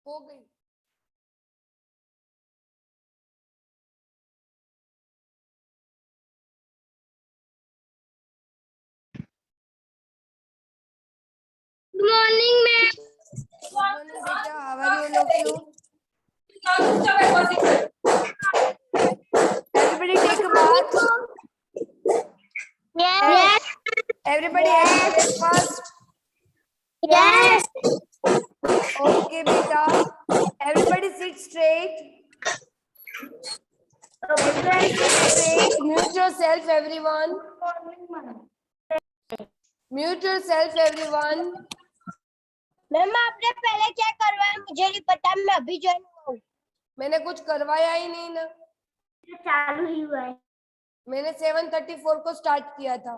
हो गई। Good morning, ma'am. Good morning, beta. How are you all of you? Everybody take a bath. Yes. Everybody had breakfast. Yes. Okay, beta. Everybody sit straight. Everybody sit straight. Mute yourself, everyone. Mute yourself, everyone. Ma'am आपने पहले क्या करवाया मुझे नहीं पता, मैं अभी join हुआ हूँ। मैंने कुछ करवाया ही नहीं ना। चालू ही हुआ है। मैंने 7:34 को स्टार्ट किया था।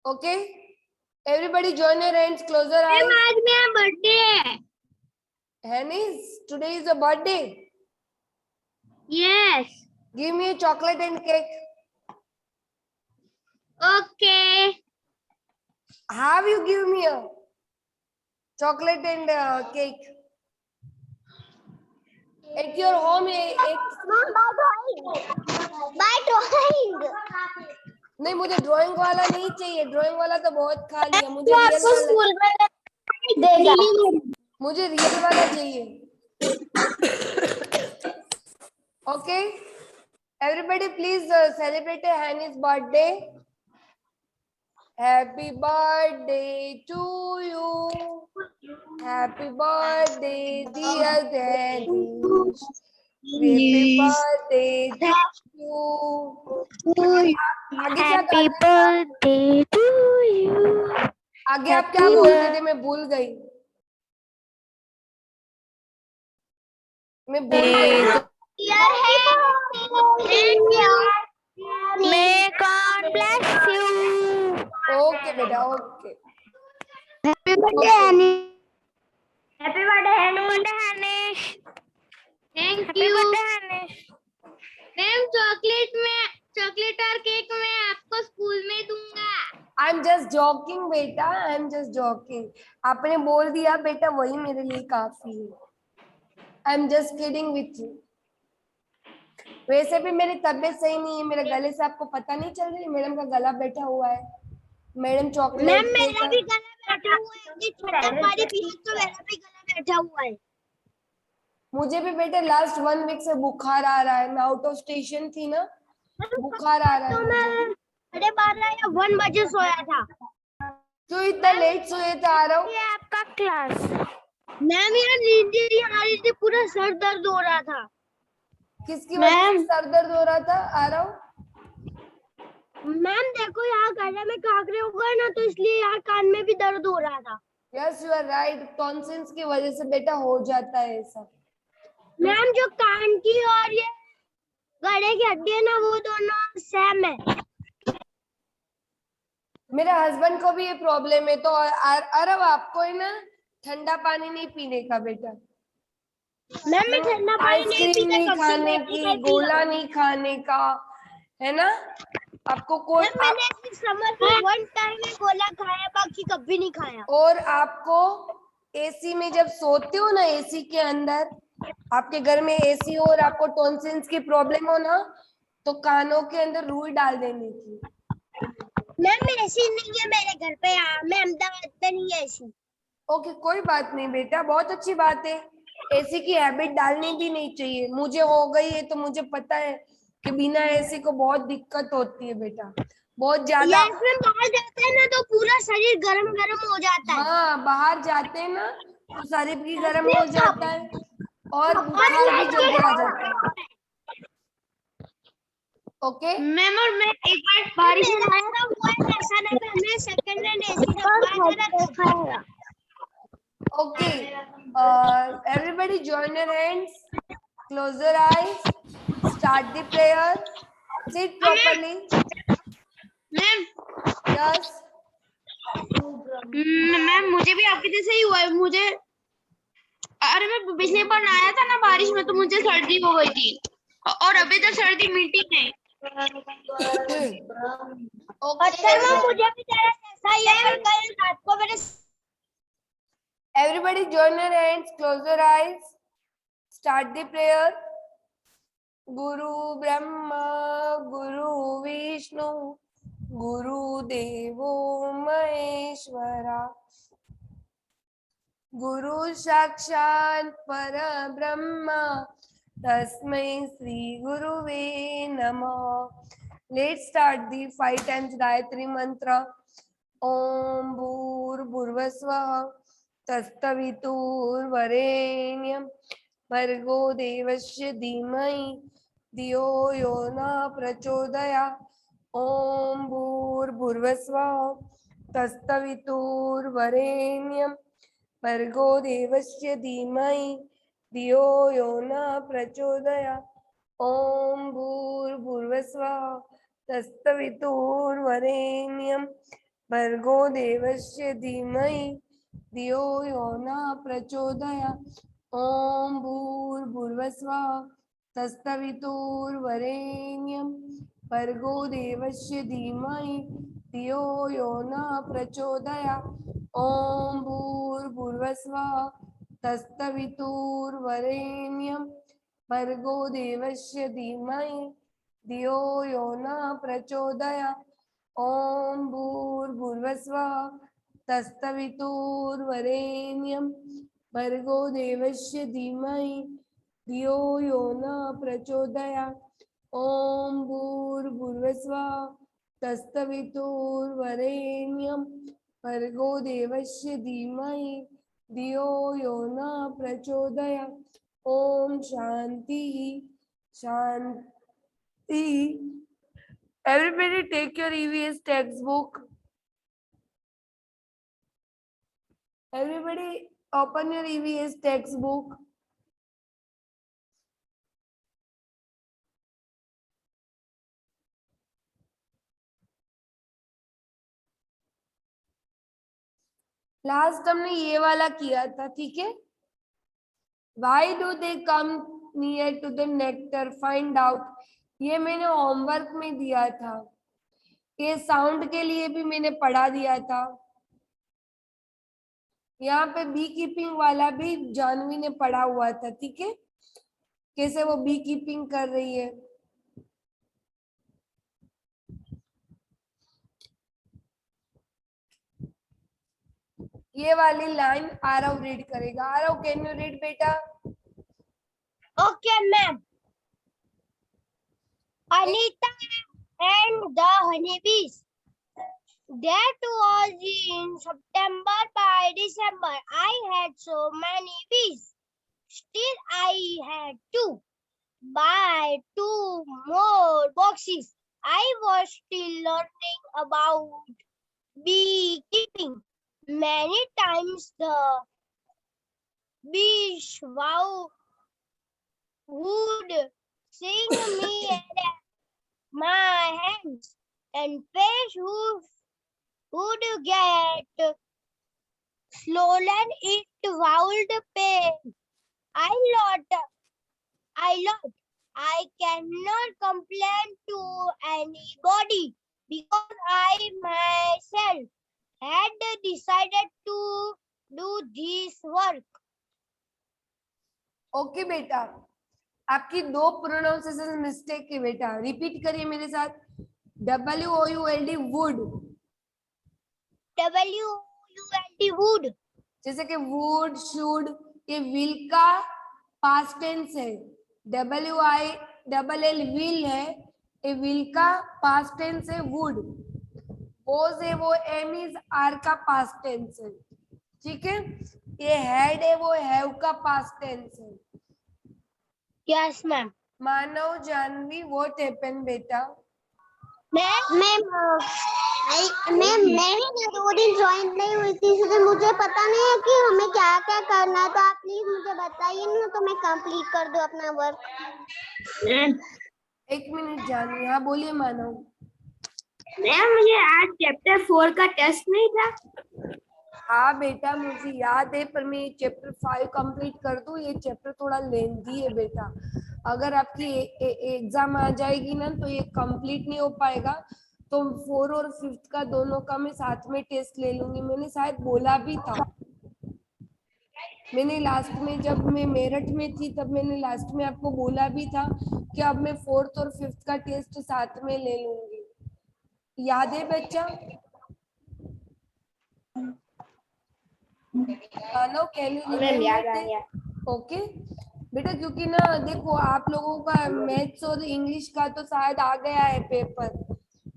Okay, everybody join your hands, close your eyes. आज मेरा बर्थडे है। Henny's, today is a birthday. Yes. Give me a chocolate and cake. Okay. Have you give me a chocolate and cake at your home? By drawing. नहीं, मुझे drawing वाला नहीं चाहिए। Drawing वाला तो बहुत खा लिया। मुझे तो रियल आपको वाला, स्कूल में देगा। मुझे रियल वाला चाहिए। Okay, everybody please celebrate Henny's birthday. Happy birthday to you. Happy birthday, dear Henny. Happy birthday to you. आगे क्या Happy गाते थे आप? birthday to you. आगे आप क्या बोलते थे? मैं भूल गई। Dear Henny, may God bless you. Okay बेटा, okay. Happy birthday, Henny. Happy birthday, Hanish. Thank you. Happy birthday, Hanish. Ma'am chocolate और केक मैं आपको स्कूल में दूंगा। आई एम जस्ट जॉकिंग बेटा, आई एम जस्ट जॉकिंग। आपने बोल दिया बेटा, वही मेरे लिए काफी है। I am just kidding with you. वैसे भी मेरी तबीयत सही नहीं है, मेरे गले से आपको पता नहीं चल रही? मैडम का गला बैठा हुआ है। मैडम चॉकलेट मैम मेरा भी गला बैठा हुआ है, ये ठंडा पानी पी तो मेरा भी गला बैठा हुआ है। मुझे भी बेटा लास्ट 1 वीक से बुखार आ रहा है। मैं आउट ऑफ स्टेशन थी ना, बुखार आ रहा है। तो मैं 12:30 या 1 बजे सोया था। क्यों इतना लेट सोए थे आरव? ये आपका क्लास। मैम मेरा नींद ही आ रही थी, पूरा सर दर्द हो रहा था। किसकी वजह से सर दर्द हो रहा था आरव? मैम देखो यहाँ गले में काकरे हो गए ना, तो इसलिए यार कान में भी दर्द हो रहा था। Yes you are right, tonsils की वजह से बेटा हो जाता है ऐसा। मैम जो कान की और ये गले की हड्डी है ना, वो दोनों सेम है। मेरे हस्बैंड को भी ये प्रॉब्लम है। तो अरब आपको है ना ठंडा पानी नहीं पीने का बेटा। मैम मैं ठंडा पानी नहीं आइसक्रीम पीता, नहीं कब से खाने 2 की, लीटर पी रहा गोला हूँ। नहीं खाने का, है ना? आपको कोई मैंने समर में 1 टाइम में गोला खाया, बाकी कभी नहीं खाया। और आपको एसी में जब सोते हो ना, एसी के अंदर, आपके घर में एसी हो और आपको टॉन्सिल्स की प्रॉब्लम हो ना, तो कानों के अंदर रुई डाल देने की। मैम एसी नहीं है मेरे घर पे, मैं अहमदाबाद में नहीं है एसी। ओके, कोई बात नहीं बेटा, बहुत अच्छी बात है। एसी की हैबिट डालनी भी नहीं चाहिए। मुझे हो गई है तो मुझे पता है कि बिना एसी को बहुत दिक्कत होती है बेटा, बहुत ज्यादा। इसमें बाहर जाते हैं ना तो पूरा शरीर गरम गरम हो जाता है। हाँ, बाहर जाते हैं ना तो शरीर भी गर्म हो जाता है और बुखार भी जल्दी आ जाता है। ओके मैम और मैं एक बार बारिश में आया था, वो ऐसा ना हमने सेकंड हैंड एसी रखवाया था ना। Okay, everybody join your hands, close your eyes, start the prayer, sit properly. Ma'am Yes. Ma'am मुझे भी आपके जैसे ही हुआ है। मुझे अरे मैं पिछले बार आया था ना बारिश में, तो मुझे सर्दी हो गई थी और अभी तक सर्दी मिटी नहीं। Okay, मुझे भी जरा ऐसा ही है, कल रात को मेरे Everybody join your hands, close your eyes, start the prayer. Guru Brahma, Guru Vishnu, Guru Devo Maheshwara, Guru Sakshat Parabrahma, Tasmai Sri Guruve Namah. Let's start the 5 times Gayatri Mantra. Om Bhur Bhurvasvaha Tastaviturvarenyam Bhargo Devasya Dhimai Dhiyo Yo Na Prachodaya. Om Bhur Bhurvasvaha Tastaviturvarenyam Bhargo Devasya Dhimai Dhiyo Yo Na Prachodaya. Om Bhur Bhurvasvaha Tastaviturvarenyam Bhargo Devasya Dhimai Dhiyo Yo Na Prachodaya. Om Bhur Bhurvasvaha Tastaviturvarenyam Bhargo Devasya Dhimai Dhiyo Yo Na Prachodaya. Om Bhur Bhurvasvaha Tastaviturvarenyam Bhargo Devasya Dhimai Dhiyo Yo Na Prachodaya. Om Bhur Bhurvasvaha Tastaviturvarenyam Bhargo Devasya Dhimai Dhiyo Yo Na Prachodaya. Om Bhur Bhurvasvaha Tastaviturvarenyam Bhargo Devasya Dhimai Dhiyo Yo Na Prachodaya. Om Shanti Shanti. Everybody take your EVS textbook. Everybody open your EVS textbook. Last हमने ये वाला किया था, ठीक है. Why do they come near to the nectar? Find out. ये मैंने homework में दिया था. ये साउंड के लिए भी मैंने पढ़ा दिया था. यहाँ पे बी कीपिंग वाला भी जानवी ने पढ़ा हुआ था, ठीक है, कैसे वो बी कीपिंग कर रही है. ये वाली लाइन आरव रीड करेगा. आरव, कैन यू रीड बेटा? Okay, ma'am. Anita and the honeybees. That was in September. By December, I had so many bees. Still, I had to buy 2 more boxes. I was still learning about beekeeping. Many times the bees would sing me at my hands, and face would get swollen. It would pain. I cannot complain to anybody because I myself had decided to do this work. Okay बेटा, आपकी 2 pronunciation mistake है बेटा. Repeat करिए मेरे साथ. WOULD would. WULD wood. जैसे कि would, should, ये विल का पास्ट टेंस है. WILL विल है, ये विल का पास्ट टेंस है. वुड वॉज है, वो एम इज आर का पास्ट टेंस है, ठीक है. ये हैड है, वो हैव का पास्ट टेंस है. Yes, ma'am. Manav, Janvi, what happened बेटा? मैम मैं 2 दिन ज्वाइन नहीं हुई थी, इसलिए मुझे पता नहीं है कि हमें क्या क्या करना है, तो आप प्लीज मुझे बताइए ना, तो मैं कंप्लीट कर दूं अपना वर्क. 1 मिनट जानवी. हाँ बोलिए मानव. मैम मुझे आज चैप्टर 4 का टेस्ट नहीं था. हाँ बेटा, मुझे याद है, पर मैं चैप्टर 5 कंप्लीट कर दूं. ये चैप्टर थोड़ा लेंथी है बेटा. अगर आपकी एग्जाम आ जाएगी ना, तो ये कंप्लीट नहीं हो पाएगा. तो 4 और 5 का दोनों का मैं साथ में टेस्ट ले लूंगी. मैंने शायद बोला भी था. मैंने लास्ट में जब मैं मेरठ में थी तब मैंने लास्ट में आपको बोला भी था कि अब मैं 4th और 5th का टेस्ट साथ में ले लूंगी, याद है बच्चा? मानो कैन यू मैम याद रिमेम्बर आ दिस? गया। ओके बेटा, क्योंकि ना देखो आप लोगों का मैथ्स और इंग्लिश का तो शायद आ गया है पेपर,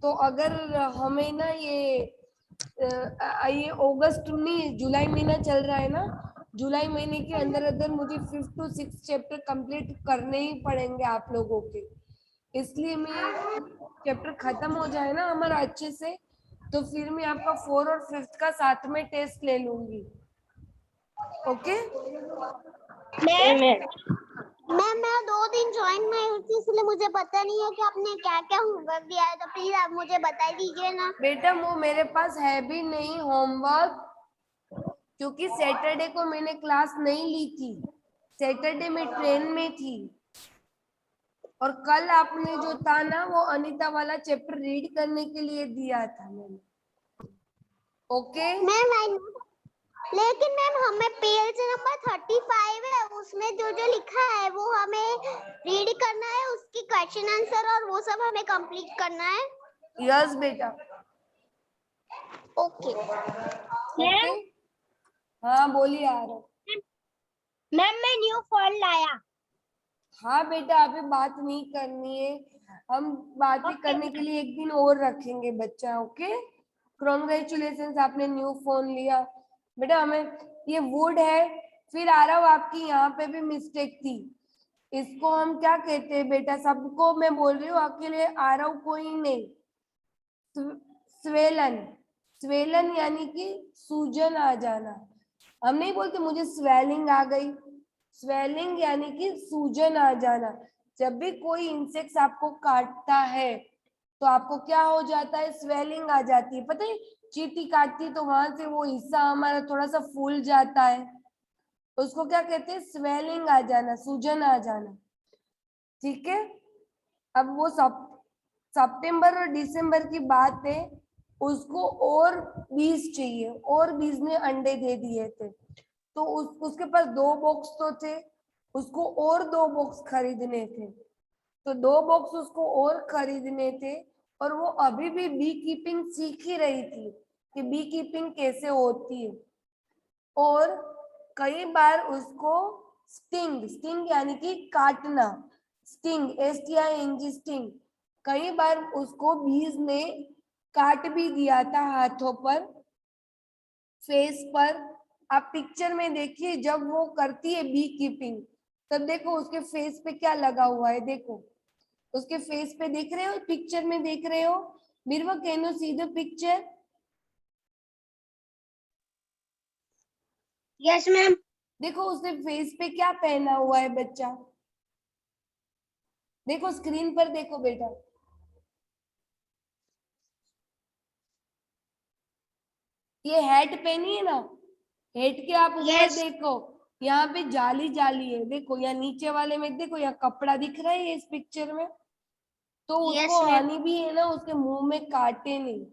तो अगर हमें ना ये अगस्त नहीं जुलाई महीना चल रहा है ना, जुलाई महीने के अंदर अंदर मुझे 5th to 6th chapter complete करने ही पड़ेंगे आप लोगों के, इसलिए मैं चैप्टर खत्म हो जाए ना हमारा अच्छे से, तो फिर मैं आपका 4 और 5th का साथ में टेस्ट ले लूंगी। ओके मैम मैम मैं 2 दिन ज्वाइन नहीं हुई थी, इसलिए मुझे पता नहीं है कि आपने क्या क्या होमवर्क दिया है, तो प्लीज आप मुझे बता दीजिए ना। बेटा वो मेरे पास है भी नहीं होमवर्क, क्योंकि सैटरडे को मैंने क्लास नहीं ली थी, सैटरडे में ट्रेन में थी, और कल आपने जो था ना वो अनीता वाला चैप्टर रीड करने के लिए दिया था मैंने। ओके मैम लेकिन मैम हमें पेज नंबर 35 है, उसमें जो जो लिखा है वो हमें रीड करना है, उसकी क्वेश्चन आंसर और वो सब हमें कंप्लीट करना है। यस बेटा। ओके ओके हाँ बोलिए आ रहा। मैम मैं न्यू फोन लाया। हाँ बेटा अभी बात नहीं करनी है, हम बातें करने के लिए एक दिन और रखेंगे बच्चा। ओके कॉन्ग्रेचुलेशन आपने न्यू फोन लिया बेटा। हमें ये वुड है, फिर आ रहा हूँ आपकी यहाँ पे भी मिस्टेक थी, इसको हम क्या कहते हैं बेटा, सबको मैं बोल रही हूँ अकेले आ रहा हूँ कोई नहीं। स्वेलन, स्वेलन यानी कि सूजन आ जाना, हम नहीं बोलते मुझे स्वेलिंग आ गई, स्वेलिंग यानी कि सूजन आ जाना। जब भी कोई इंसेक्ट आपको काटता है तो आपको क्या हो जाता है, स्वेलिंग आ जाती है। पता है चींटी काटती है तो वहां से वो हिस्सा हमारा थोड़ा सा फूल जाता है, उसको क्या कहते हैं, स्वेलिंग आ जाना, सूजन आ जाना। ठीक है अब वो सितंबर और दिसंबर की बात है, उसको और बीज चाहिए, और बीज ने अंडे दे दिए थे, तो उसके पास 2 बॉक्स तो थे, उसको और 2 बॉक्स खरीदने थे, तो 2 बॉक्स उसको और खरीदने थे, और वो अभी भी बी कीपिंग सीख ही रही थी कि बी कीपिंग कैसे होती है। और कई बार उसको स्टिंग, स्टिंग यानी कि काटना, स्टिंग STING स्टिंग, कई बार उसको बीज ने काट भी दिया था हाथों पर, फेस पर। आप पिक्चर में देखिए जब वो करती है बी कीपिंग, तब देखो उसके फेस पे क्या लगा हुआ है, देखो उसके फेस पे देख रहे हो, पिक्चर में देख रहे हो। Birwa can you see the picture? Yes ma'am. देखो उसने फेस पे क्या पहना हुआ है बच्चा, देखो स्क्रीन पर देखो बेटा, ये हैट पहनी है ना, हेड के आप ऊपर Yes. देखो, यहाँ पे जाली जाली है, देखो यहाँ नीचे वाले में देखो, यहाँ कपड़ा दिख रहा है इस पिक्चर में, तो Yes, उसको ma'am. हानि भी है ना, उसके मुंह में काटे नहीं,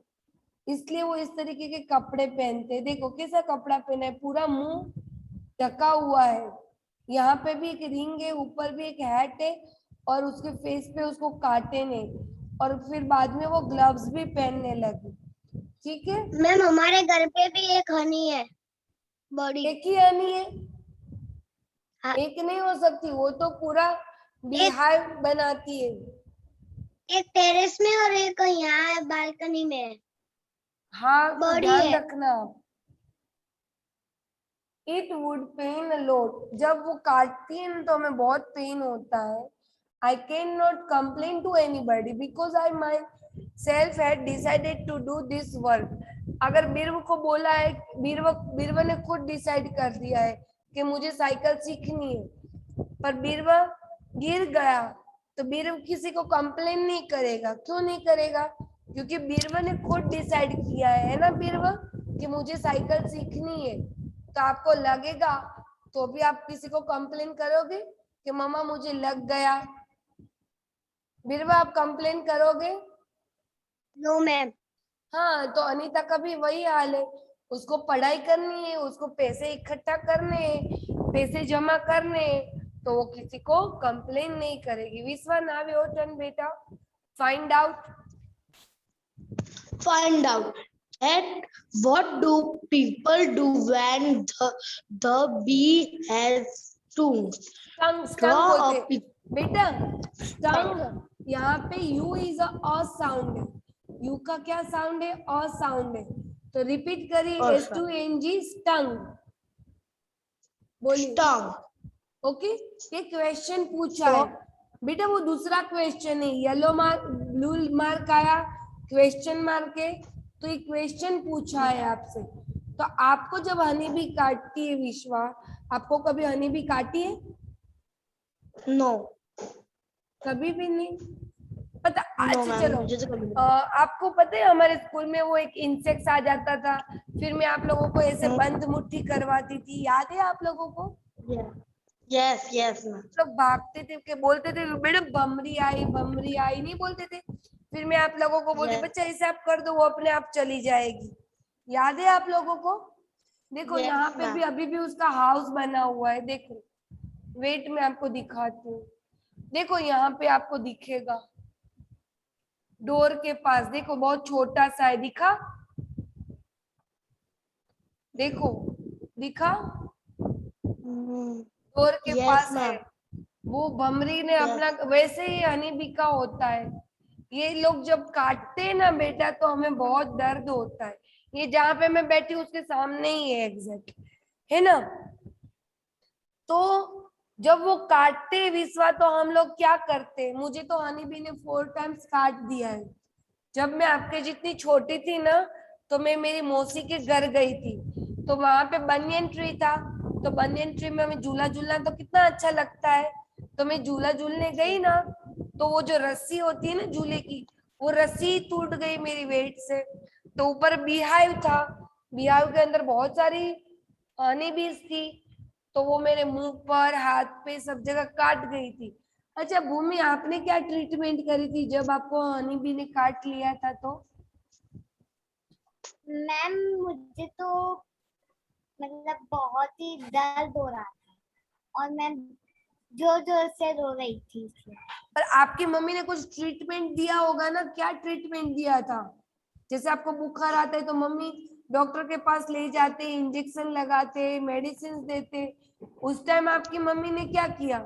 इसलिए वो इस तरीके के कपड़े पहनते हैं। देखो कैसा कपड़ा पहना है, पूरा मुंह ढका हुआ है, यहाँ पे भी एक रिंग है, ऊपर भी एक हैट है, और उसके फेस पे उसको काटे नहीं, और फिर बाद में वो ग्लव्स भी पहनने लगी। ठीक है मैम हमारे घर पे भी एक हनी है बड़ी। एक ही हनी है, हाँ, एक नहीं हो सकती, वो तो पूरा बीहाइव बनाती है। एक टेरेस में और एक यहाँ बालकनी में है। हाँ तो बड़ी ध्यान है। रखना। इट वुड पेन लॉट, जब वो काटती है ना तो हमें बहुत पेन होता है। I can not complain to anybody because I myself had decided to do this work. अगर बीरव को बोला है, बीरव ने खुद डिसाइड कर दिया है कि मुझे साइकिल सीखनी है, पर बीरव गिर गया तो बीरव किसी को कंप्लेन नहीं करेगा। क्यों नहीं करेगा? क्योंकि बीरव ने खुद डिसाइड किया है ना बीरव कि मुझे साइकिल सीखनी है, तो आपको लगेगा तो भी आप किसी को कंप्लेन करोगे कि मामा मुझे लग गया? बीरवा आप कंप्लेन करोगे? No ma'am. हाँ तो अनीता का भी वही हाल है, उसको पढ़ाई करनी है, उसको पैसे इकट्ठा करने हैं, पैसे जमा करने तो वो किसी को कंप्लेन नहीं करेगी। विश्वा, नाउ योर टर्न बेटा, find out. Find out. And what do people do when the bee has to stung, stung draw a बोलते picture? बेटा। स्टंग, यहाँ पे यू इज अ साउंड है। यू का क्या साउंड है? अ साउंड है। तो रिपीट करिए, अ STUNG, स्टंग बोलिए। Stung. ओके, ये क्वेश्चन पूछा है बेटा, वो दूसरा क्वेश्चन है। येलो मार्क, ब्लू मार्क आया, क्वेश्चन मार्क है, तो ये क्वेश्चन पूछा है आपसे। तो आपको जब हनी बी काटती है विश्वा, आपको कभी हनी बी काटी है? No. कभी भी नहीं पता। No, अच्छा ma'am. चलो, मुझे तो कभी नहीं। आपको पता है हमारे स्कूल में वो एक इंसेक्ट आ जाता था, फिर मैं आप लोगों को ऐसे बंद मुट्ठी करवाती थी, याद है आप लोगों को? Yes, yes, ma'am. लोग भागते थे के बोलते थे मैडम बमरी आई, बमरी आई, नहीं बोलते थे। फिर मैं आप लोगों को बोलती Yes. बच्चा ऐसे आप कर दो, वो अपने आप चली जाएगी। याद है आप लोगों को? देखो Yes, यहाँ पे ma'am. भी अभी भी उसका हाउस बना हुआ है, देखो। वेट में आपको दिखाती हूँ, देखो यहाँ पे आपको दिखेगा, डोर के पास देखो, बहुत छोटा सा है, दिखा? देखो, दिखा? डोर के Yes, पास है। ma'am. वो भमरी ने Yes. अपना, वैसे ही हनी बी का होता है। ये लोग जब काटते हैं ना बेटा, तो हमें बहुत दर्द होता है। ये जहाँ पे मैं बैठी हूँ उसके सामने ही है एग्जैक्ट, है ना? तो जब वो काटते हैं विश्वा, तो हम लोग क्या करते हैं? मुझे तो हनी बी ने 4 टाइम्स काट दिया है। जब मैं आपके जितनी छोटी थी ना, तो मैं मेरी मौसी के घर गई थी, तो वहां पे बनियन ट्री था। तो बनियन ट्री में हमें झूला झूलना तो कितना अच्छा लगता है। तो मैं झूला झूलने गई ना, तो वो जो रस्सी होती है ना झूले की, वो रस्सी टूट गई मेरी वेट से। तो ऊपर बीहाइव था, बीहाइव के अंदर बहुत सारी हनी बीज थी, तो वो मेरे मुंह पर, हाथ पे, सब जगह काट गई थी। अच्छा भूमि, आपने क्या ट्रीटमेंट करी थी जब आपको हनी बी ने काट लिया था? तो मैम मुझे तो मतलब बहुत ही दर्द हो रहा था और मैं जोर जोर से रो रही थी इसलिए। पर आपकी मम्मी ने कुछ ट्रीटमेंट दिया होगा ना? क्या ट्रीटमेंट दिया था? जैसे आपको बुखार आता है तो मम्मी डॉक्टर के पास ले जाते, इंजेक्शन लगाते, मेडिसिन देते। उस टाइम आपकी मम्मी ने क्या किया?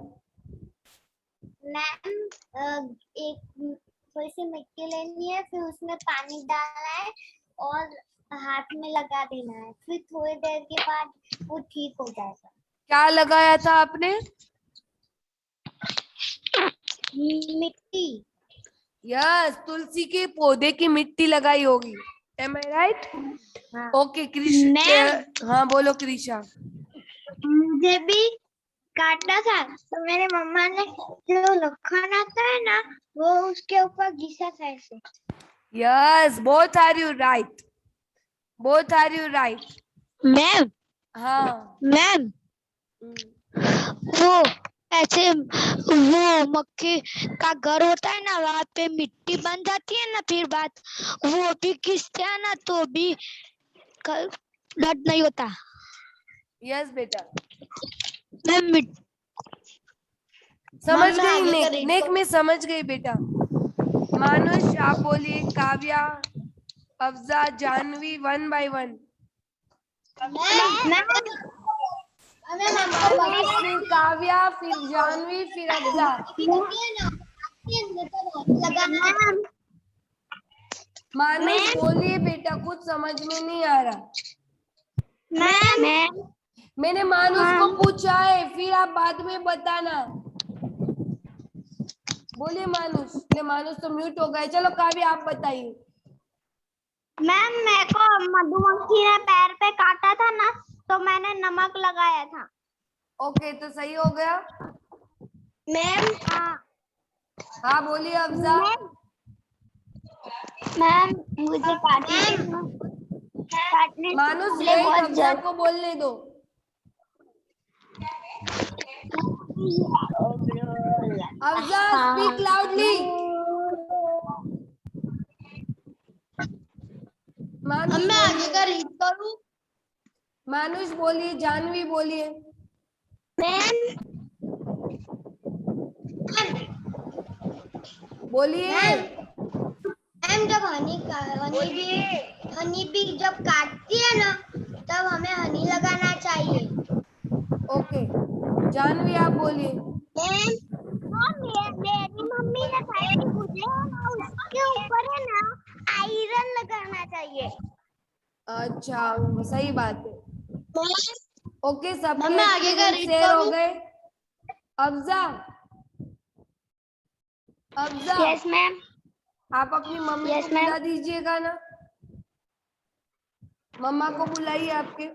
मैम एक थोड़ी सी मिट्टी लेनी है, फिर उसमें पानी डालना है और हाथ में लगा देना है, फिर थोड़ी देर के बाद वो ठीक हो जाएगा। क्या लगाया था आपने? मिट्टी। यस, तुलसी के पौधे की मिट्टी लगाई होगी। एम आई राइट? हाँ। ओके क्रिश, मैम हाँ बोलो क्रिशा। मुझे भी काटना था, तो मेरे मम्मा ने जो लखन आता है ना, वो उसके ऊपर घिसा था ऐसे। Yes, both are you right, both are you right. Ma'am, हाँ मैम, वो ऐसे वो मक्खी का घर होता है ना, वहाँ पे मिट्टी बन जाती है ना, फिर बात वो भी घिसते हैं ना, तो भी दर्द नहीं होता। यस बेटा, मैम समझ मैं गई आगे का नेक, read नेक करूं? में समझ गई बेटा। मानुष आप बोलिए, काव्या, अफजा, जानवी, 1 by 1। मानुष, फिर काव्या, फिर जानवी, फिर अफजा। मानुष बोलिए बेटा, कुछ समझ में नहीं आ रहा। मैम मैंने मानुष को पूछा है, फिर आप बाद में बताना। बोलिए मानुष। ले मानुष तो म्यूट हो गए। चलो काव्या आप बताइए। मैम मेरे को मधुमक्खी ने पैर पे काटा था ना, तो मैंने नमक लगाया था। ओके, तो सही हो गया। मैम हाँ बोलिए अफजा। मैम मुझे काटने मानुष से वेट, बहुत अफजा को बोलने दो। Afza speak loudly. मानुष मैं आगे बोलिए। का रीड करूं? मानुष बोलिए, जानवी बोलिए। मैम बोलिए। मैम जब हनी बी जब काटती है ना तब हमें हनी लगाना चाहिए। ओके, जानवी आप बोलिए। मेरी मम्मी ने बताया कि मुझे उसके ऊपर है ना आयरन लगाना चाहिए। अच्छा, सही बात है। ओके, सबके मम्मी आगे का एक्सपीरियंस रीड शेयर हो करूं? गए। Afza, Afza yes ma'am. आप अपनी मम्मी Yes, को ma'am. बुला दीजिएगा ना। मम्मा को बुलाइए आपके।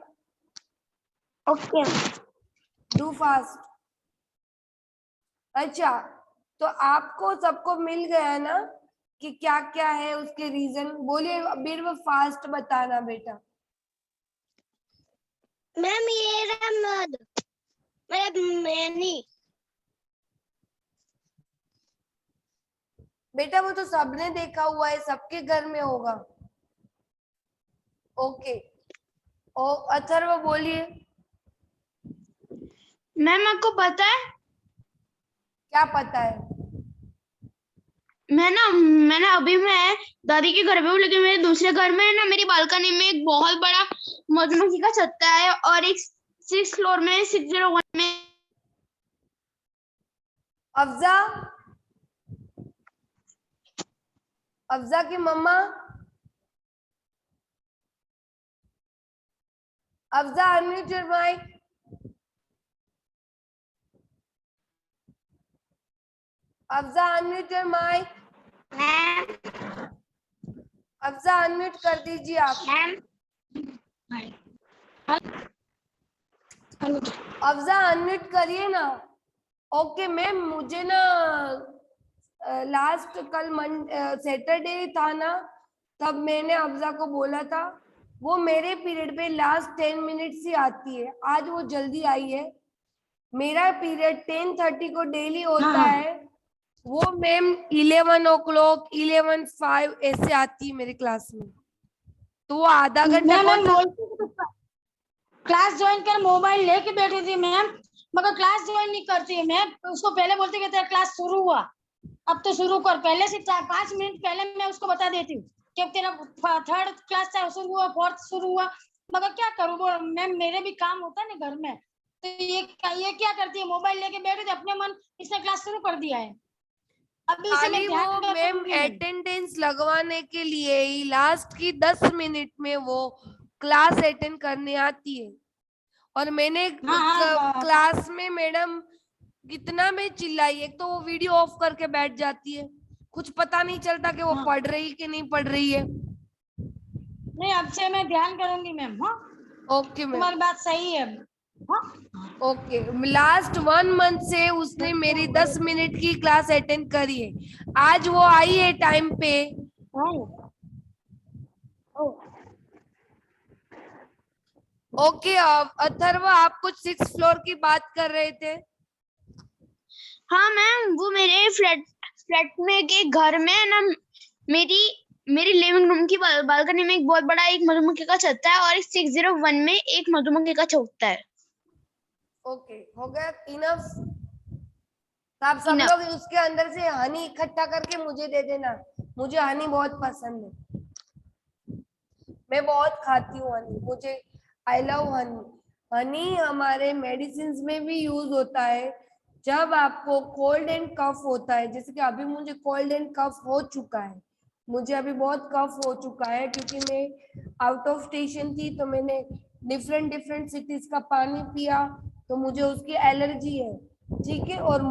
ओके। Do fast. अच्छा, तो आपको सबको मिल गया ना कि क्या क्या है उसके रीजन। बोलिए, बिल्कुल फास्ट बताना बेटा। मैम ये रहा मैनी। बेटा वो तो सबने देखा हुआ है, सबके घर में होगा। ओके, ओ अथर्व बोलिए। मैम आपको पता है, क्या पता है? मैं ना अभी मैं दादी के घर पे हूँ, लेकिन मेरे दूसरे घर में है ना, मेरी बालकनी में एक बहुत बड़ा मधुमक्खी का छत्ता है, और एक 6 फ्लोर में 601 में। अफजा, अफजा की मम्मा, Afza unmute your mic. Afza unmute your mic. Ma'am Afza unmute कर दीजिए आप। अफजा अनम्यूट करिए ना। ओके मैम, मुझे ना लास्ट कल सैटरडे था ना, तब मैंने अफजा को बोला था, वो मेरे पीरियड पे लास्ट 10 मिनट्स ही आती है। आज वो जल्दी आई है। मेरा पीरियड 10:30 को डेली होता है, वो मैम 11 o'clock 11:05 ऐसे आती है मेरे क्लास में। तो वो आधा घंटा कौन सा। क्लास ज्वाइन कर मोबाइल लेके बैठी थी मैम, मगर क्लास ज्वाइन नहीं करती है। मैं उसको पहले बोलती कि तेरा क्लास शुरू हुआ, अब तो शुरू कर। पहले से 5 मिनट पहले मैं उसको बता देती हूँ कि तेरा 3rd क्लास शुरू हुआ, 4th शुरू हुआ, मगर क्या करूँ वो मैम, मेरे भी काम होता है ना घर में। तो ये क्या करती है, मोबाइल लेके बैठी थी अपने मन, इसने क्लास शुरू कर दिया है। अभी से मैं खाली ध्यान वो मैम करूंगी मैम। अटेंडेंस लगवाने के लिए ही लास्ट की 10 मिनट में वो क्लास अटेंड करने आती है। और मैंने हाँ, क्लास में मैडम कितना में चिल्लाई, एक तो वो वीडियो ऑफ करके बैठ जाती है, कुछ पता नहीं चलता कि वो हाँ। पढ़ रही कि नहीं पढ़ रही है। नहीं, अब से मैं ध्यान करूंगी मैम। हाँ, ओके मैम। तुम्हारी बात सही है। हाँ? ओके, लास्ट 1 मंथ से उसने मेरी 10 मिनट की क्लास अटेंड करी है। आज वो आई है टाइम पे। ओके, अथर्व आप कुछ 6th फ्लोर की बात कर रहे थे। हाँ मैम, वो मेरे फ्लैट में के घर में है ना, मेरी लिविंग रूम की बालकनी में एक बहुत बड़ा एक मधुमक्खी का छत्ता है, और एक 601 में एक मधुमक्खी का छत्ता है। ओके, हो गया इनफ। आप सब Enough. लोग उसके अंदर से हनी इकट्ठा करके मुझे दे देना। मुझे हनी बहुत पसंद है, मैं बहुत खाती हूँ हनी। मुझे आई लव हनी। हनी हमारे मेडिसिन में भी यूज होता है। जब आपको कोल्ड एंड कफ होता है, जैसे कि अभी मुझे कोल्ड एंड कफ हो चुका है, मुझे अभी बहुत कफ हो चुका है क्योंकि मैं आउट ऑफ स्टेशन थी, तो मैंने डिफरेंट डिफरेंट सिटीज का पानी पिया, तो मुझे उसकी एलर्जी है। ठीक है, और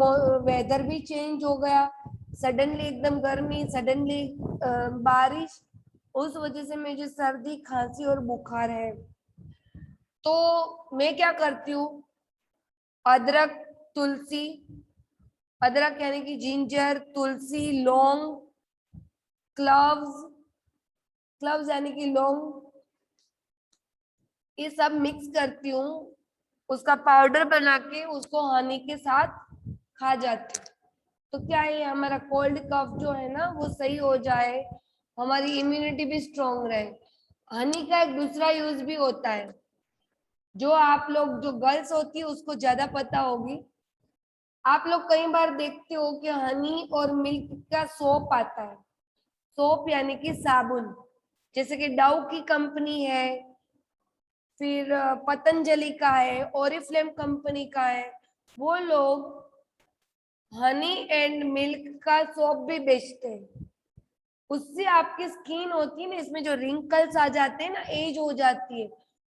वेदर भी चेंज हो गया, सडनली एकदम गर्मी, सडनली बारिश, उस वजह से मुझे सर्दी खांसी और बुखार है। तो मैं क्या करती हूँ, अदरक, तुलसी, अदरक यानी कि जिंजर, तुलसी, लौंग, क्लव्स, क्लव्स यानी कि लौंग, ये सब मिक्स करती हूँ, उसका पाउडर बना के उसको हनी के साथ खा जाती हूँ। तो क्या है, हमारा कोल्ड कफ जो है ना वो सही हो जाए, हमारी इम्यूनिटी भी स्ट्रांग रहे। हनी का एक दूसरा यूज भी होता है, जो आप लोग जो गर्ल्स होती है उसको ज्यादा पता होगी। आप लोग कई बार देखते हो कि हनी और मिल्क का सोप आता है, सोप यानी कि साबुन, जैसे कि डाउ की कंपनी है, फिर पतंजलि का है, ओरिफ्लेम कंपनी का है, वो लोग हनी एंड मिल्क का सोप भी बेचते हैं। उससे आपकी स्किन होती है ना, इसमें जो रिंकल्स आ जाते हैं ना, एज हो जाती है,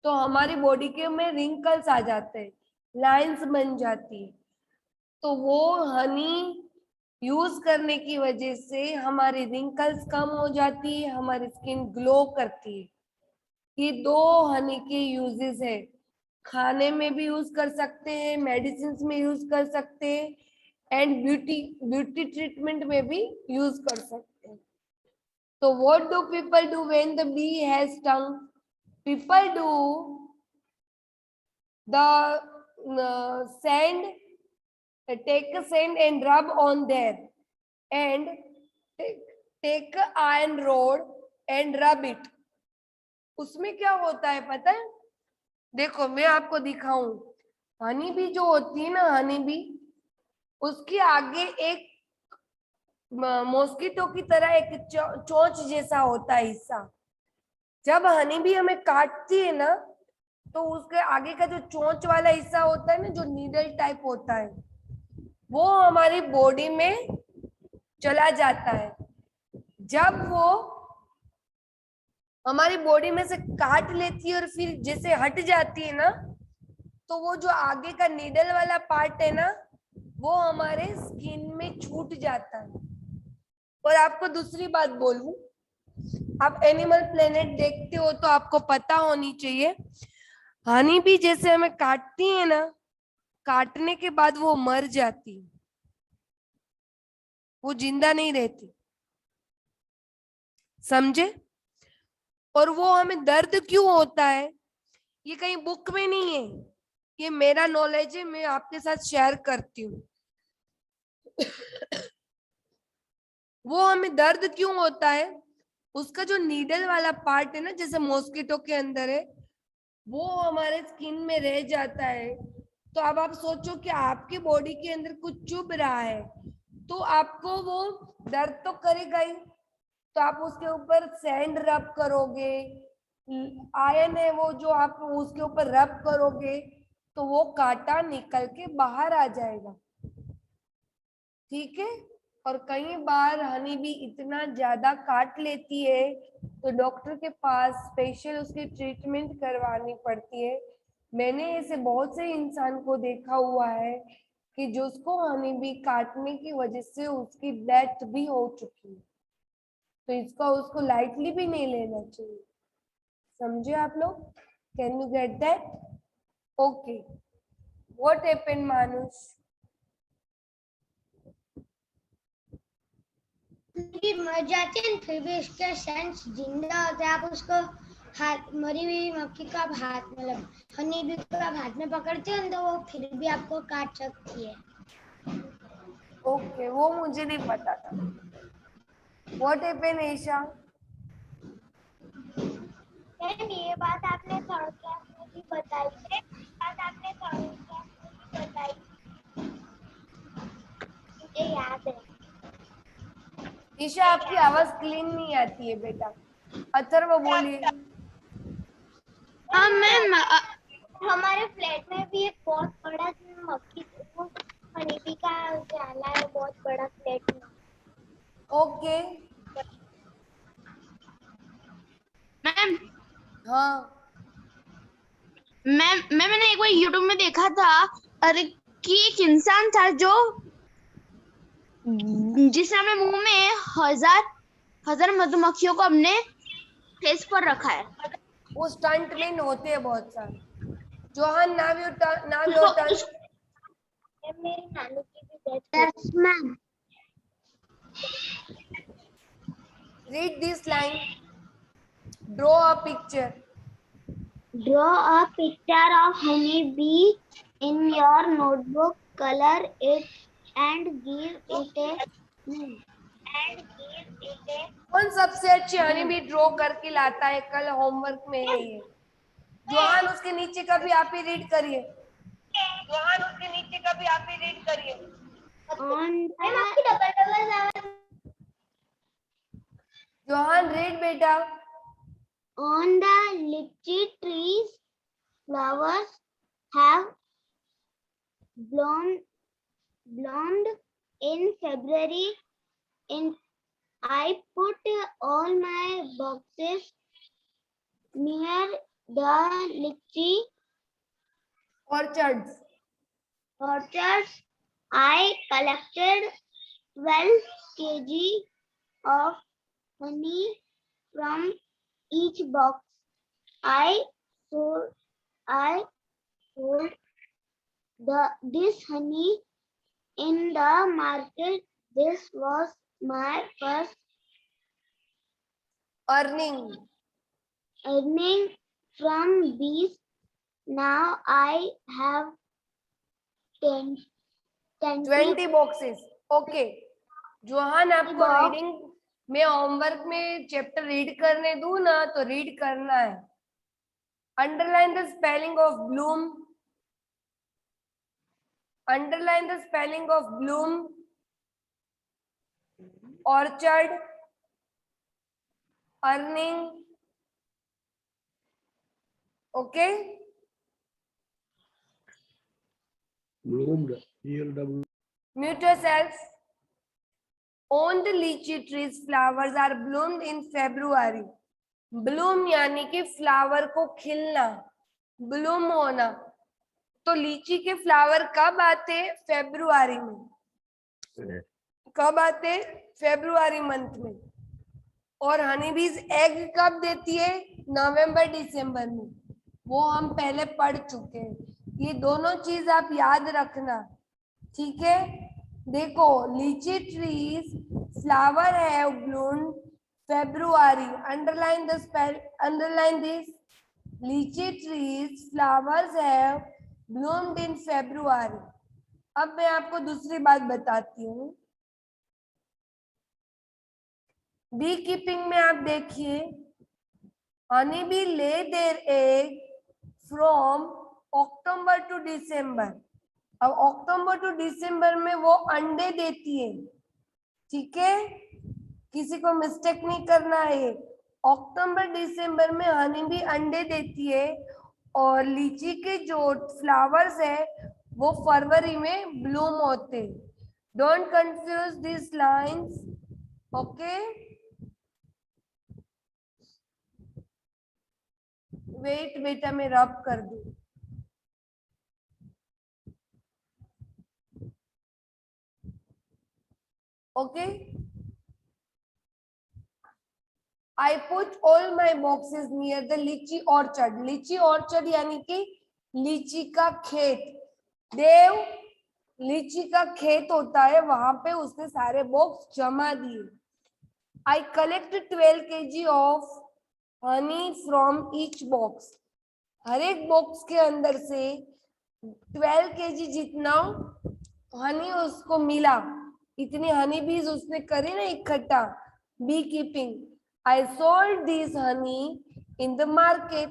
तो हमारी बॉडी के में रिंकल्स आ जाते हैं, लाइंस बन जाती है, तो वो हनी यूज करने की वजह से हमारी रिंकल्स कम हो जाती है, हमारी स्किन ग्लो करती है। ये दो हनी के यूजेस है, खाने में भी यूज कर सकते हैं, मेडिसिन में यूज कर सकते हैं, एंड ब्यूटी ट्रीटमेंट में भी यूज कर सकते हैं। तो what do people do when the bee has stung? People do the sand, take a sand and rub on there, and take a iron rod and rub it. उसमें क्या होता है पता है? देखो मैं आपको दिखाऊं, हनी बी जो होती है ना, हनी बी, उसके आगे एक मॉस्किटो की तरह एक चोंच जैसा होता है हिस्सा। जब हनी बी हमें काटती है ना, तो उसके आगे का जो चोंच वाला हिस्सा होता है ना, जो नीडल टाइप होता है, वो हमारी बॉडी में चला जाता है। जब वो हमारी बॉडी में से काट लेती है और फिर जैसे हट जाती है ना, तो वो जो आगे का नीडल वाला पार्ट है ना, वो हमारे स्किन में छूट जाता है। और आपको दूसरी बात बोलूं, आप एनिमल प्लेनेट देखते हो तो आपको पता होनी चाहिए, हनी भी जैसे हमें काटती है ना, काटने के बाद वो मर जाती है, वो जिंदा नहीं रहती, समझे? और वो हमें दर्द क्यों होता है, ये कहीं बुक में नहीं है, ये मेरा नॉलेज है, मैं आपके साथ शेयर करती हूँ। वो हमें दर्द क्यों होता है, उसका जो नीडल वाला पार्ट है ना, जैसे मॉस्किटो के अंदर है, वो हमारे स्किन में रह जाता है। तो अब आप सोचो कि आपकी बॉडी के अंदर कुछ चुभ रहा है, तो आपको वो दर्द तो करेगा ही, तो आप उसके ऊपर सैंड रब करोगे, आयरन है वो जो आप उसके ऊपर रब करोगे, तो वो कांटा निकल के बाहर आ जाएगा, ठीक है? और कई बार हनी भी इतना ज्यादा काट लेती है, तो डॉक्टर के पास स्पेशल उसकी ट्रीटमेंट करवानी पड़ती है। मैंने ऐसे बहुत से इंसान को देखा हुआ है कि जो उसको हनी भी काटने की वजह से उसकी डेथ भी हो चुकी है, तो इसका उसको लाइटली भी नहीं लेना चाहिए, समझे आप लोग? Can you get that? Okay, what happened मानुष? मर जाते हैं फिर भी उसके सेंस जिंदा होते हैं। आप उसको हाथ, मरी हुई मक्खी का हाथ, मतलब हनी भी को आप हाथ में पकड़ते हो तो वो फिर भी आपको काट सकती है। ओके, वो मुझे नहीं पता था। What happened Isha? मैम ये बात आपने थर्ड क्लास में भी बताई है, बात आपने थर्ड क्लास में भी बताई, मुझे याद है। ईशा आपकी आवाज क्लीन नहीं आती है बेटा, अथर्व बोलिए। हाँ मैम, हमारे फ्लैट में भी एक बहुत बड़ा मक्खी हनीबी का जाला है, बहुत बड़ा फ्लैट में। ओके, मैम हाँ मैंने एक बार यूट्यूब में देखा था, अरे कि एक इंसान था जो जिसने अपने मुंह में हजार मधुमक्खियों को अपने फेस पर रखा है। वो स्टंटमैन होते हैं बहुत सारे। जोहान नाव योर उसको टर्न। मेरी नानी की भी death ma'am. Read this line, draw a picture. Draw a picture of honey bee in your notebook, color it and give it a name. कौन सबसे अच्छी हनी भी ड्रॉ करके लाता है, कल होमवर्क में है ये। जोहान उसके नीचे का भी आप ही रीड करिए। जोहान उसके नीचे का भी आप ही रीड करिए। जोहान रीड बेटा। On the lychee trees, flowers have bloomed in February. In I put all my boxes near the lychee orchards. I collected 12 kg of honey from each box. I sold this honey in the market. This was my first earning from bees. Now I have 20 boxes. Okay Johan आपको box. Reading में homework में chapter read करने दूं ना तो read करना है। Underline the spelling of bloom. Underline the spelling of bloom, orchard, earning. Okay bloomed, BLW. Mute yourself. On the lychee trees, flowers are bloomed in February. Bloom यानी कि flower को खिलना, ब्लूम होना। तो लीची के फ्लावर कब आते? फेब्रुआरी में। कब आते? फेब्रुआरी मंथ में। और हनी बीज एग कब देती है? नवंबर दिसंबर में। वो हम पहले पढ़ चुके हैं। ये दोनों चीज आप याद रखना, ठीक है। देखो लीची ट्रीज फ्लावर है bloomed February. Underline the spell, underline this. लीची ट्रीज फ्लावर्स है ब्लूम्ड इन फेब्रुआरी। अब मैं आपको दूसरी बात बताती हूँ। बी कीपिंग में आप देखिए, honey bee lay their egg from October to December. अब अक्टूबर टू दिसंबर में वो अंडे देती है, ठीक है। किसी को मिस्टेक नहीं करना है। अक्टूबर दिसंबर में हनी बी अंडे देती है और लीची के जो फ्लावर्स है वो फरवरी में ब्लूम होते। Don't confuse this lines, okay. Wait बेटा मैं रब कर दूं। Okay I put all my boxes near the lychee orchard. lychee orchard यानी कि लीची का खेत। देव लीची का खेत होता है, वहां पे उसने सारे बॉक्स जमा दिए। I collect 12 kg of honey from each box. हर एक बॉक्स के अंदर से 12 kg जितना हनी उसको मिला। इतनी हनी बीज उसने करी ना इकट्ठा। Beekeeping. I sold this honey in the market.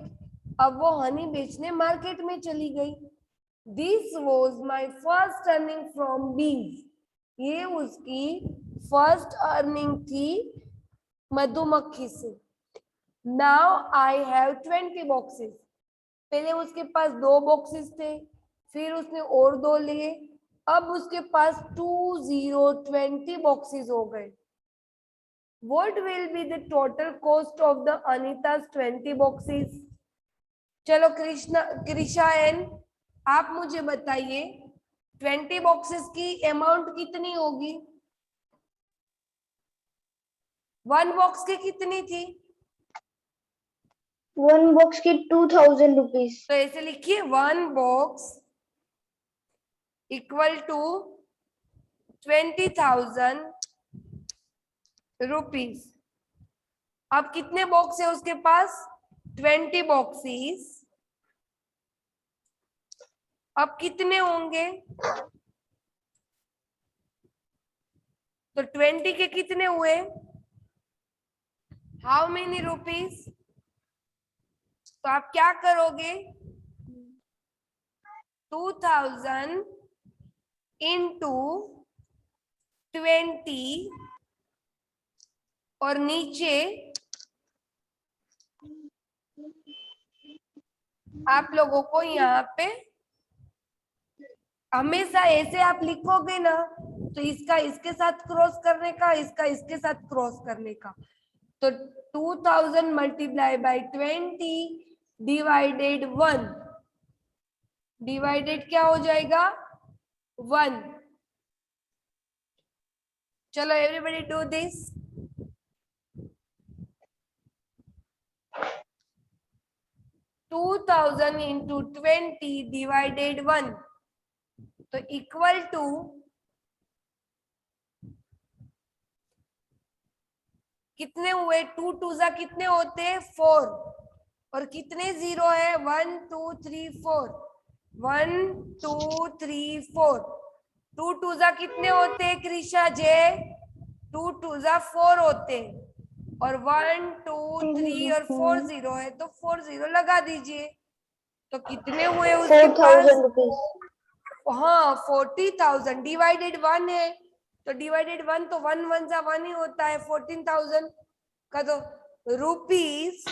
अब वो हनी बेचने मार्केट में चली गई। This was my first earning from bees. ये उसकी फर्स्ट अर्निंग थी मधुमक्खी से। Now I have 20 boxes. पहले उसके पास 2 बॉक्सेस थे, फिर उसने और 2 लिए, अब उसके पास 20 बॉक्सेस हो गए। What will be the total cost of the Anita's 20 boxes? चलो कृष्णा एन आप मुझे बताइए 20 बॉक्सेस की अमाउंट कितनी होगी? 1 बॉक्स की कितनी थी? 1 box की 2000 rupees. तो ऐसे लिखिए 1 बॉक्स इक्वल टू 20,000 रुपीज। अब कितने बॉक्स है उसके पास? 20 बॉक्सेस। अब कितने होंगे? तो 20 के कितने हुए? How many rupees? तो आप क्या करोगे? 2000 इंटू 20 और नीचे आप लोगों को यहाँ पे हमेशा ऐसे आप लिखोगे ना, तो इसका इसके साथ क्रॉस करने का, इसका इसके साथ क्रॉस करने का। तो 2000 मल्टीप्लाई बाय 20 डिवाइडेड 1 डिवाइडेड क्या हो जाएगा? 1। चलो everybody do this. 2000 into 20 divided 1 तो इक्वल टू कितने हुए? 2 2 जा कितने होते हैं? 4। और कितने जीरो है? 1 2 3 4। 1 2 3 4। 2 2 जा कितने होते हैं कृषा जे? 2 2 जा 4 होते हैं। और 1 2 3 और 4 जीरो है, तो 4 जीरो लगा दीजिए। तो कितने हुए उसके पास? 4000 रुपीज। हाँ 40,000 डिवाइडेड 1 है, तो डिवाइडेड 1 तो 1 1 जा 1 ही होता है। 14,000 का तो rupees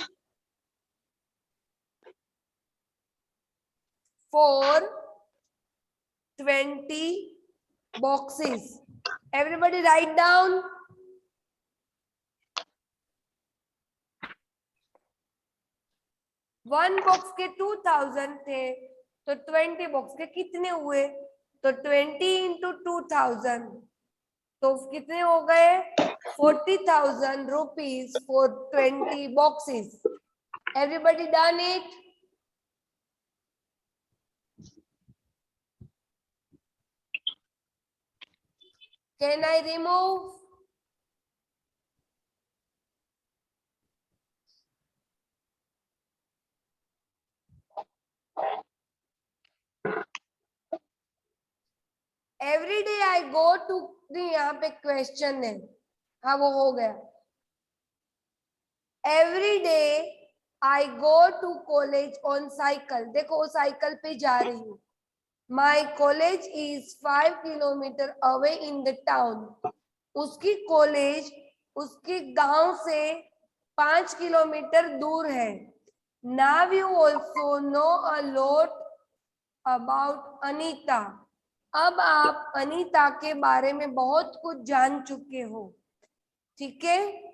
420 boxes. Everybody write down. One box के 2000 थे, तो 20 बॉक्स के कितने हुए? तो 20 इंटू 2000 तो कितने हो गए? 40,000 rupees for 20 boxes. Everybody done it? Can I remove? Every day I go to, यहाँ पे क्वेश्चन है। हाँ वो हो गया। Every day I go to college on cycle. देखो साइकिल पे जा रही हूँ। My college is 5 kilometre away in the town. उसकी कॉलेज उसके गांव से 5 किलोमीटर दूर है। Now you also know a lot about Anita. अब आप अनीता के बारे में बहुत कुछ जान चुके हो, ठीक है?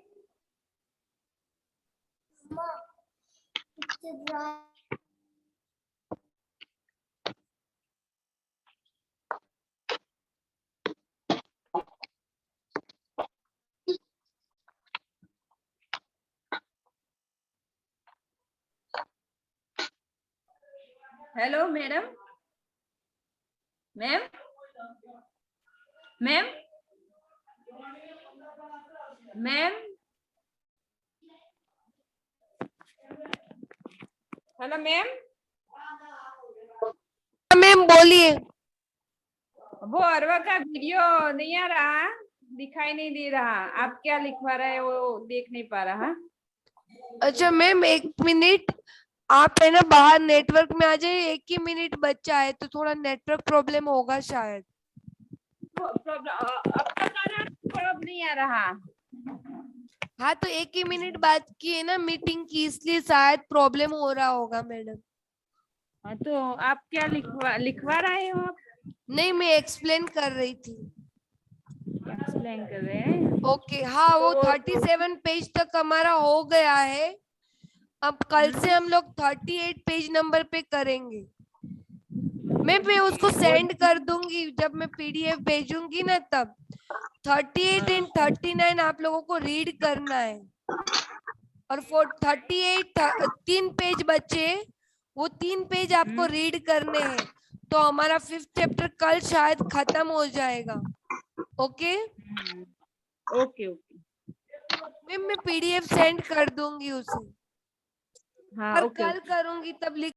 Hello madam. Ma'am ma'am ma'am hello ma'am. Ma'am बोलिए। वो अरवा का वीडियो नहीं आ रहा, दिखाई नहीं दे रहा। आप क्या लिखवा रहे हैं वो देख नहीं पा रहा। अच्छा मैम 1 मिनट, आप है ना बाहर नेटवर्क में आ जाइए। 1 ही मिनट बच्चा है, तो थोड़ा नेटवर्क प्रॉब्लम होगा शायद। प्रॉब्लम अब तक आ रहा, प्रॉब्लम नहीं आ रहा। हाँ तो 1 ही मिनट बाद की है ना मीटिंग की, इसलिए शायद प्रॉब्लम हो रहा होगा मैडम। हाँ, तो आप क्या लिखवा रहे हो आप? नहीं मैं एक्सप्लेन कर रही थी। एक्सप्लेन कर रहे हैं। ओके हाँ वो तो 37 पेज तक हमारा हो गया है। अब कल से हम लोग 38 पेज नंबर पे करेंगे। मैं उसको सेंड कर दूंगी जब मैं पीडीएफ भेजूंगी ना तब। 38 एंड 39 आप लोगों को रीड करना है। और 38 3 पेज बचे, वो 3 पेज आपको रीड करने हैं। तो हमारा 5th चैप्टर कल शायद खत्म हो जाएगा। ओके ओके मैम मैं पीडीएफ सेंड कर दूंगी उसे। हाँ पर ओके कल करूंगी तब लिख